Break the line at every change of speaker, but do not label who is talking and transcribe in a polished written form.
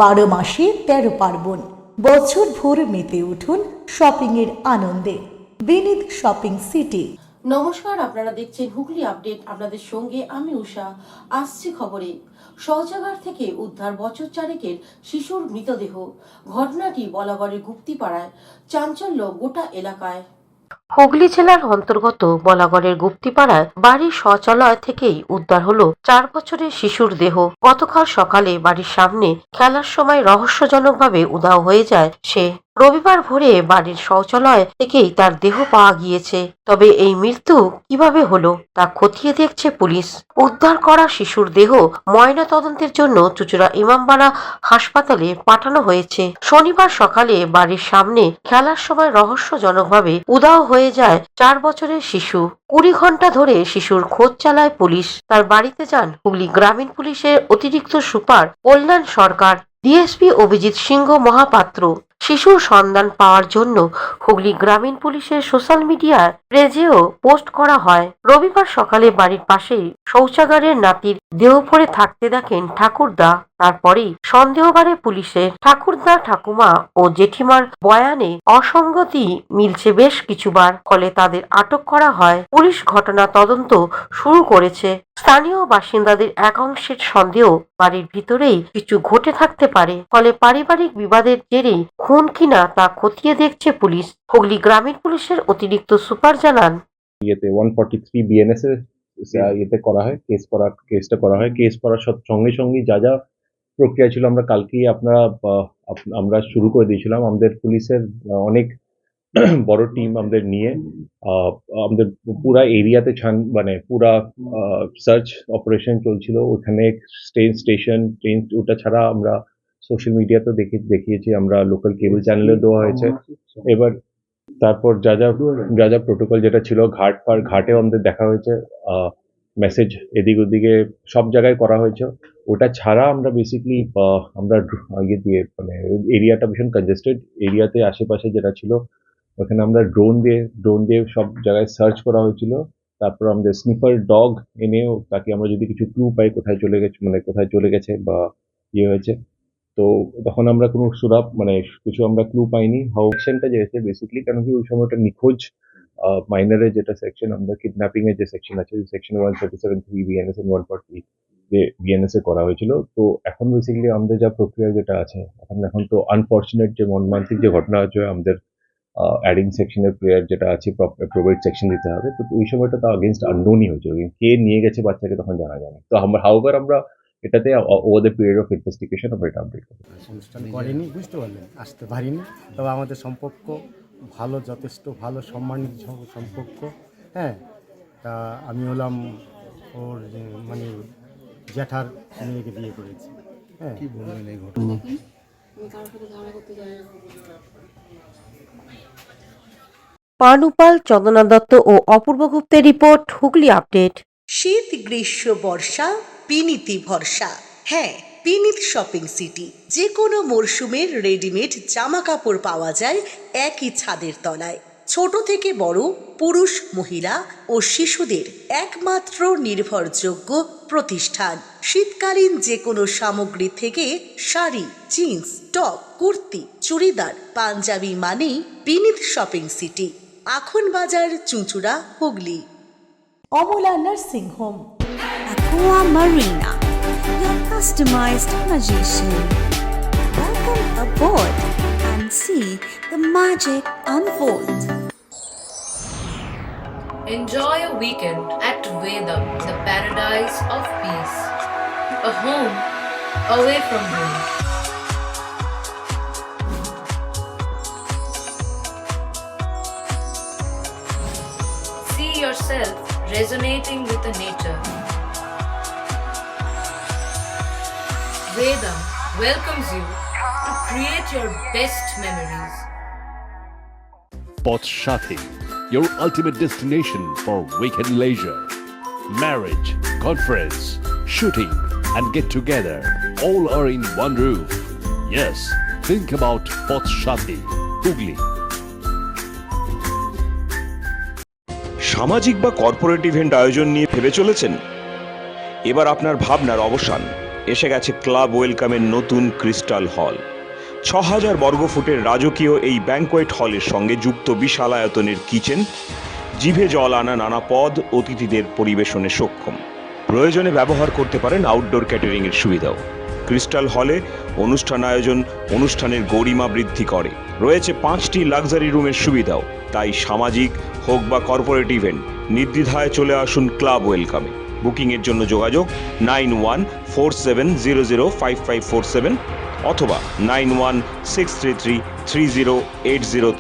12 মাসে 13 পার্বণ, বছর ভোর মেতে উঠুন শপিংয়ের আনন্দে। বিনীত শপিং সিটি।
নমস্কার, আপনারা দেখছেন হুগলি আপডেট। আপনাদের সঙ্গে আমি উষা। আসছি খবরে। শৌচাগার থেকে উদ্ধার বছর চারেকের শিশুর মৃতদেহ। ঘটনাটি বলাগড়ের গুপ্তিপাড়ায়। চাঞ্চল্য গোটা এলাকায়।
হুগলি জেলার অন্তর্গত বলাগড়ের গুপ্তিপাড়ায় বাড়ির শৌচালয় থেকেই উদ্ধার হলো 4 বছরের শিশুর দেহ। গতকাল সকালে বাড়ির সামনে খেলার সময় রহস্যজনকভাবে উধাও হয়ে যায় সে। রবিবার ভোরে বাড়ির শৌচালয় থেকেই তার দেহ পাওয়া গিয়েছে। তবে এই মৃত্যু কিভাবে হলো তা খতিয়ে দেখছে পুলিশ। উদ্ধার করা শিশুর দেহ ময়না তদন্তের জন্য চুঁচুড়া ইমামবাড়া হাসপাতালে পাঠানো হয়েছে। শনিবার সকালে বাড়ির সামনে খেলার সময় রহস্যজনকভাবে উধাও হয়ে যায় 4 বছরের শিশু। 20 ঘন্টা ধরে শিশুর খোঁজ চালায় পুলিশ। তার বাড়িতে যান হুগলি গ্রামীণ পুলিশের অতিরিক্ত সুপার কল্যাণ সরকার, ডিএসপি অভিজিৎ সিংহ মহাপাত্র। শিশুর সন্ধান পাওয়ার জন্য হুগলি গ্রামীণ পুলিশের সোশ্যাল মিডিয়া পেজেও পোস্ট করা হয়। রবিবার সকালে বাড়ির পাশেই শৌচাগারের নাতির দেহ পড়ে থাকতে দেখেন ঠাকুরদা। তারপরেই সন্দেহ বাড়ে পুলিশের। ঠাকুরদা, ঠাকুমা ও জেঠিমার বয়ানে অসঙ্গতি মিলছে বেশ কিছুবার, ফলে তাদের আটক করা হয়। পুলিশ ঘটনা তদন্ত শুরু করেছে। স্থানীয় বাসিন্দাদের এক অংশের সন্দেহ বাড়ির ভিতরেই কিছু ঘটে থাকতে পারে, ফলে পারিবারিক বিবাদের জেরে খুন কিনা তা খতিয়ে দেখছে পুলিশ। হুগলি গ্রামীণ পুলিশের অতিরিক্ত সুপার জানান,
143 বিএনএস এর ইয়েতে করা হয়, কেসটা করা হয়। কেস করার সঙ্গে সঙ্গে যা যা প্রক্রিয়া ছিল আমরা কালকেই আমরা শুরু করে দিয়েছিলাম। আমাদের পুলিশের অনেক বড় টিম আমাদের নিয়ে আমাদের পুরা এরিয়াতে মানে পুরা সার্চ অপারেশন চলছিল। ওখানে স্টেশন ট্রেন ওটা ছাড়া আমরা সোশ্যাল মিডিয়াতে দেখিয়েছি, আমরা লোকাল কেবল চ্যানেলে দেওয়া হয়েছে। এবার তারপর যা যা প্রোটোকল যেটা ছিল ঘাটেও আমাদের দেখা হয়েছে, মেসেজ এদিক ওদিকে সব জায়গায় করা হয়েছে। ওটা ছাড়া আমরা বেসিকলি আমরা ইয়ে দিয়ে মানে এরিয়াটা ভীষণ কনজেস্টেড এরিয়াতে আশেপাশে যেটা ছিল ওখানে আমরা ড্রোন দিয়ে সব জায়গায় সার্চ করা হয়েছিল। তারপর আমাদের স্নিফার ডগ এনেও তাকে আমরা যদি কিছু ক্লু পাই কোথায় চলে গেছে বা ইয়ে হয়েছে, তো তখন আমরা কোনো কিছু আমরা ক্লু পাইনি। সেকশনটা যেহেতু বেসিক্যালি কারণ কি ওই সময়টা নিখোঁজ মাইনারের যেটা সেকশন, আমরা কিডন্যাপিং এর যে সেকশন আছে সেকশন 137(3) বিএনএস এন্ড 140 যে বিএনএস এ করা হয়েছিল। তো এখন বেসিক্যালি আমাদের যা প্রক্রিয়া যেটা আছে এখন তো আনফর্চুনেট যে মর্মান্তিক যে ঘটনা হচ্ছে, আমাদের অ্যাডিং সেকশনের প্লেয়ার যেটা আছে প্রোবেট সেকশন দিতে হবে। তো ওই সময়টা তো আগেনস্ট আননোনই হয়েছে, কে নিয়ে গেছে বাচ্চাকে তখন জানা যায়নি। তো আমরা এটাতে over the period of investigation আমরা এটা আপডেট করব।
অনুষ্ঠান করেনি, বুঝতে পারলেন, আসতে পারিনি। তবে আমাদের সম্পর্ক ভালো, যথেষ্ট ভালো সম্মানিত সম্পর্ক। হ্যাঁ, তা আমি হলাম ওর মানে জ্যাঠার মেয়েকে বিয়ে করেছি। হ্যাঁ, কি বলবেন এই ঘটনা?
পানুপাল, চন্দনা দত্ত ও অপূর্ব গুপ্তের রিপোর্ট, হুগলি আপডেট।
শীত, গ্রীষ্ম, বর্ষা, বিনীতি ভরসা। হ্যাঁ, বিনীত শপিং সিটি। যে কোনো মরশুমের রেডিমেড জামা কাপড় পাওয়া যায় একই ছাদের তলায়। ছোট থেকে বড়, পুরুষ, মহিলা ও শিশুদের একমাত্র নির্ভরযোগ্য প্রতিষ্ঠান। শীতকালীন যে কোনো সামগ্রী থেকে শাড়ি, জিন্স, টপ, কুর্তি, চুড়িদার, পাঞ্জাবি মানেই বিনীত শপিং সিটি। আখন বাজার, চুঁচুড়া, Hooghly. Amala nursing home.
Aqua Marina, your customized magician. Welcome aboard and see the magic unfold.
Enjoy a weekend at Vedam, the paradise of peace. A home away from home. See yourself resonating with the nature. Vedam welcomes you to create your best memories.
Poth Shathi, your ultimate destination for weekend leisure. Marriage, conference, shooting and get together all are in one roof. Yes, think about Poth Shathi, Hugli.
সামাজিক বা corporate event আয়োজন নিয়ে ভেবে চলেছেন? এবার আপনার ভাবনার অবসান এসে গেছে ক্লাব ওয়েলকামের নতুন ক্রিস্টাল হল। ৬,০০০ বর্গফুটের রাজকীয় এই ব্যাংকোয়েট হলের সঙ্গে যুক্ত বিশাল আয়তনের কিচেন, জিভে জল আনা নানা পদ অতিথিদের পরিবেশনে সক্ষম। প্রয়োজনে ব্যবহার করতে পারেন আউটডোর ক্যাটারিংয়ের সুবিধাও। ক্রিস্টাল হলে অনুষ্ঠান আয়োজন অনুষ্ঠানের গরিমা বৃদ্ধি করে। রয়েছে 5টি লাক্সারি রুমের সুবিধাও। তাই সামাজিক হোক বা কর্পোরেট ইভেন্ট নির্দ্বিধায় চলে আসুন ক্লাব ওয়েলকামে। বুকিংয়ের জন্য যোগাযোগ 9147005547 অথবা 9163333080